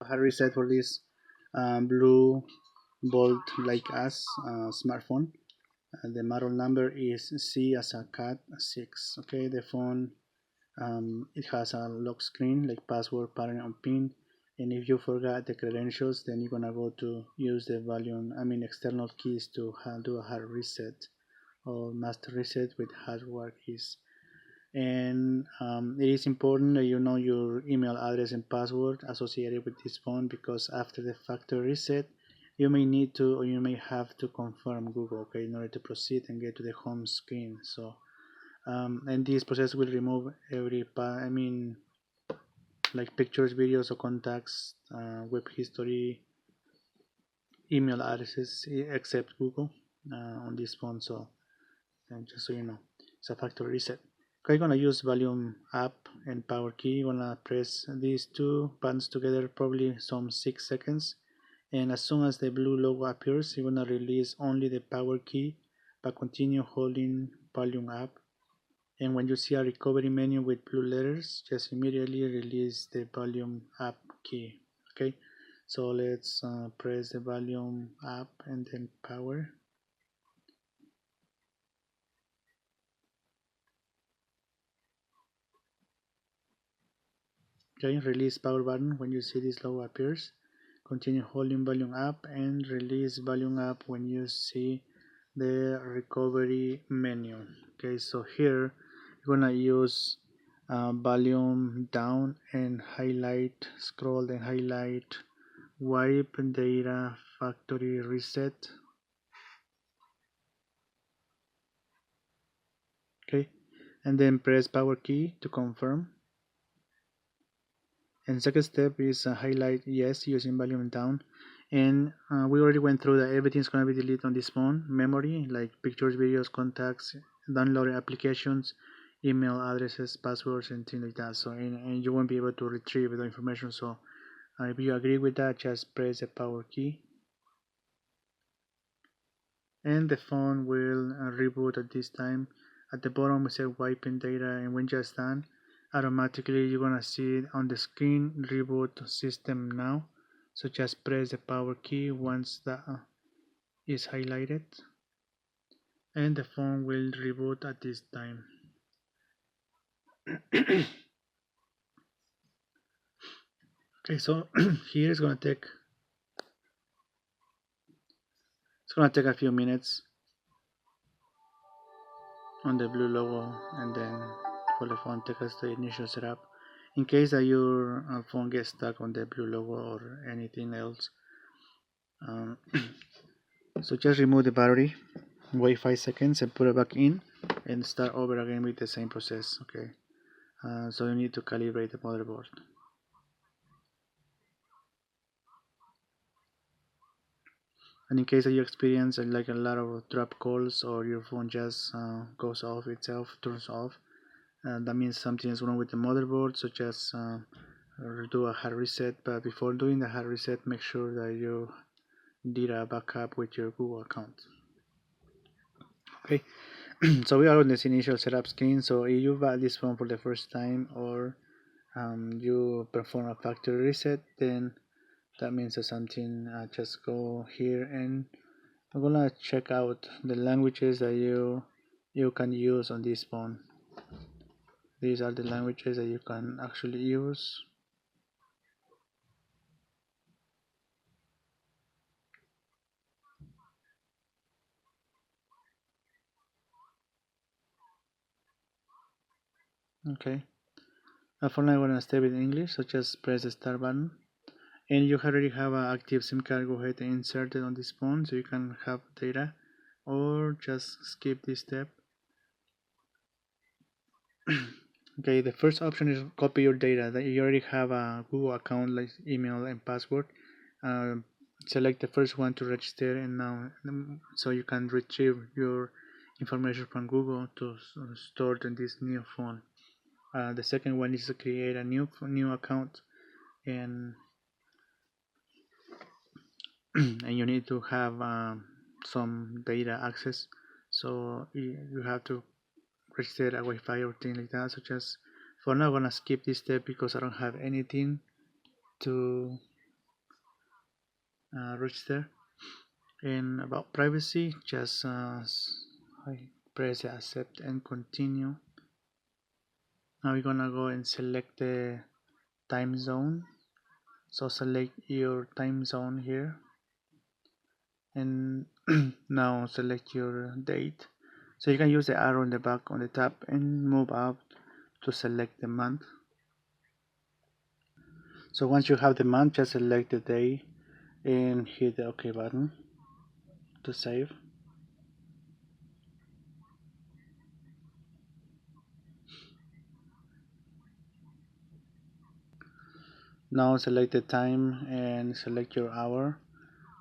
hard reset for this blue Bolt like us smartphone. The model number is C as a cat 6. Okay, the phone it has a lock screen like password, pattern, and pin. And if you forgot the credentials, then you're gonna go to use the external keys to do a hard reset or master reset with hardware keys. And it is important that you know your email address and password associated with this phone, because after the factory reset you may need to, or you may have to confirm Google, okay, in order to proceed and get to the home screen. So and this process will remove every like pictures, videos, or contacts, web history, email addresses, except Google on this phone. So just so you know, it's a factory reset. Okay, I'm gonna use volume up and power key. I'm gonna press these two buttons together probably some 6 seconds, and as soon as the blue logo appears, you're gonna release only the power key but continue holding volume up. And when you see a recovery menu with blue letters, just immediately release the volume up key. Okay, so let's press the volume up and then power. Okay, release power button when you see this logo appears. Continue holding volume up and release volume up when you see the recovery menu. Okay, so here you're gonna use volume down and highlight, scroll and highlight wipe data factory reset. Okay, and then press power key to confirm. And second step is highlight yes using volume down. And we already went through that everything's going to be deleted on this phone. Memory like pictures, videos, contacts, downloaded applications, email addresses, passwords, and things like that. So and you won't be able to retrieve the information. So if you agree with that, just press the power key and the phone will reboot at this time. At the bottom we say wiping data, and when just done, automatically you're gonna see it on the screen, reboot system now. So just press the power key once that is highlighted, and the phone will reboot at this time. Okay, so here it's gonna take a few minutes on the blue logo, and then for the phone take us to the initial setup. In case that your phone gets stuck on the blue logo or anything else, so just remove the battery, wait 5 seconds and put it back in, and start over again with the same process. Okay, so you need to calibrate the motherboard. And in case that you experience like a lot of drop calls, or your phone just goes off itself, turns off, that means something is wrong with the motherboard. So just do a hard reset. But before doing the hard reset, make sure that you did a backup with your Google account. Okay, so we are on this initial setup screen. So if you buy this phone for the first time, or you perform a factory reset, then that means that something. Just go here, and I'm gonna check out the languages that you can use on this phone. These are the languages that you can actually use. Okay, for now I'm gonna stay with English, so just press the start button. And you already have an active SIM card, go ahead and insert it on this phone so you can have data, or just skip this step. Okay, the first option is copy your data. That you already have a Google account like email and password. Select the first one to register, and now so you can retrieve your information from Google to store it in this new phone. The second one is to create a new account, and and you need to have some data access. So you have to register a Wi-Fi or things like that. So just for now, I'm gonna skip this step because I don't have anything to register. And about privacy, just I press accept and continue. Now we're gonna go and select the time zone. So select your time zone here, and now select your date. So you can use the arrow in the back on the top and move up to select the month. So once you have the month, just select the day and hit the OK button to save. Now select the time and select your hour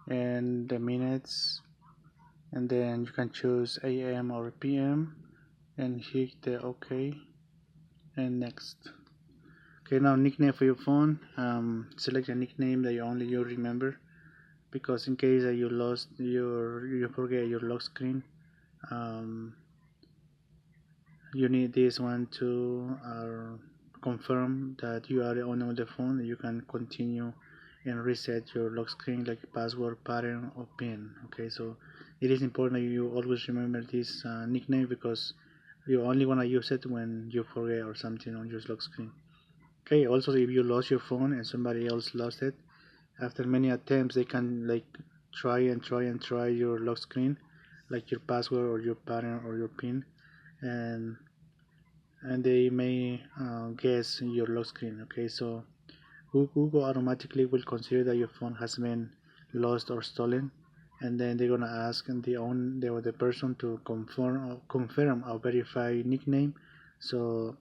and the minutes, and then you can choose AM or PM and hit the OK and next. Okay, now nickname for your phone. Select a nickname that only you remember, because in case that you forget your lock screen, um, you need this one to confirm that you are the owner of the phone. You can continue and reset your lock screen, like password, pattern, or pin. Okay, so it is important that you always remember this nickname, because you only want to use it when you forget or something on your lock screen. Okay, also if you lost your phone and somebody else lost it, after many attempts they can like try your lock screen, like your password or your pattern or your pin, and they may guess your lock screen. Okay, so Google automatically will consider that your phone has been lost or stolen, and then they're gonna ask the person to confirm or verify nickname. So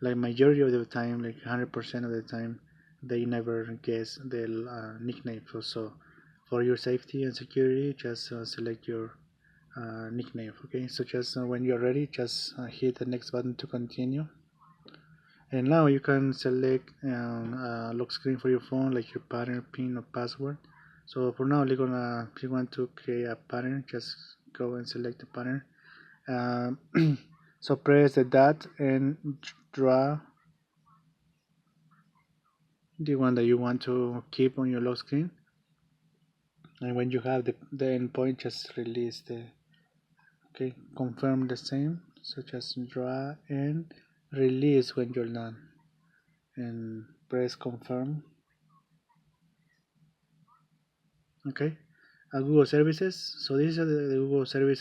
like majority of the time, like 100% of the time, they never guess the nickname. So for your safety and security, just select your nickname. Okay, so just when you're ready, just hit the next button to continue. And now you can select a lock screen for your phone, like your pattern, pin, or password. So for now, if you want to create a pattern, just go and select the pattern. So press the dot and draw the one that you want to keep on your lock screen. And when you have the endpoint, just release the. Okay, confirm the same. So just draw and release when you're done, and press confirm. Okay, Google services. So these are the Google services